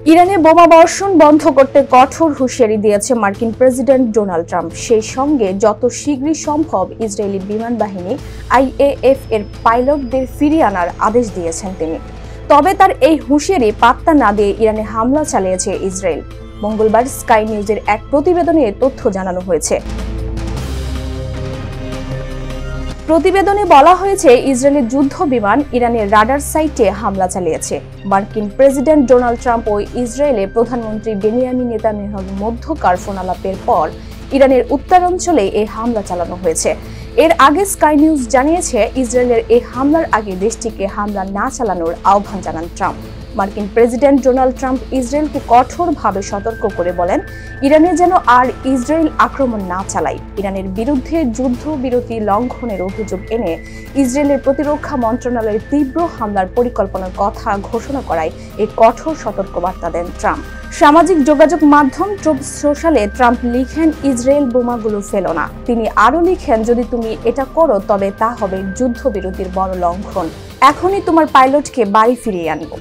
ইরানে বোমা বর্ষণ বন্ধ করতে কঠোর হুঁশিয়ারি দিয়েছে মার্কিন প্রেসিডেন্ট ডোনাল্ড ট্রাম্প। সেই সঙ্গে যত শীঘ্রই সম্ভব ইসরায়েলি বিমান বাহিনী IAF এর পাইলটদের ফিরিয়ে আনার আদেশ দিয়েছেন তিনি। তবে তার এই হুঁশিয়ারি পাত্তা না দিয়ে ইরানে হামলা চালিয়েছে ইসরায়েল। মঙ্গলবার স্কাই নিউজের এক প্রতিবেদনে তথ্য জানানো হয়েছে। প্রতিবেদনে বলা হয়েছে, ইসরায়েলের যুদ্ধ বিমান ইরানের রাডার সাইটে হামলা চালিয়েছে। মার্কিন প্রেসিডেন্ট ডোনাল্ড ট্রাম্প ও ইসরায়েলের প্রধানমন্ত্রী বেনিয়ামিন নেতানিয়াহুর মধ্যকার ফোনালাপের পর ইরানের উত্তরাঞ্চলে এই হামলা চালানো হয়েছে। এর আগে স্কাই নিউজ জানিয়েছে, ইসরায়েলের এই হামলার আগে দেশটিকে হামলা না চালানোর আহ্বান জানান ট্রাম্প। মার্কিন প্রেসিডেন্ট ডোনাল্ড ট্রাম্প ইসরায়েলকে কঠোরভাবে সতর্ক করে বলেন, ইরানে যেন আর ইসরায়েল আক্রমণ না চালায়। ইরানের বিরুদ্ধে যুদ্ধবিরতি লঙ্ঘনের অভিযোগ এনে ইসরায়েলের প্রতিরক্ষা মন্ত্রণালয়ের তীব্র হামলার পরিকল্পনার কথা ঘোষণা করায় এই কঠোর সতর্কবার্তা দেন ট্রাম্প। সামাজিক যোগাযোগ মাধ্যম ট্রুথ সোশ্যালে ট্রাম্প লিখেন, ইসরায়েল বোমাগুলো ফেলো না। তিনি আরও লিখেন, যদি তুমি এটা করো তবে তা হবে যুদ্ধবিরতির বড় লঙ্ঘন। এখনই তোমার পাইলটকে বাড়ি ফিরিয়ে আনবো।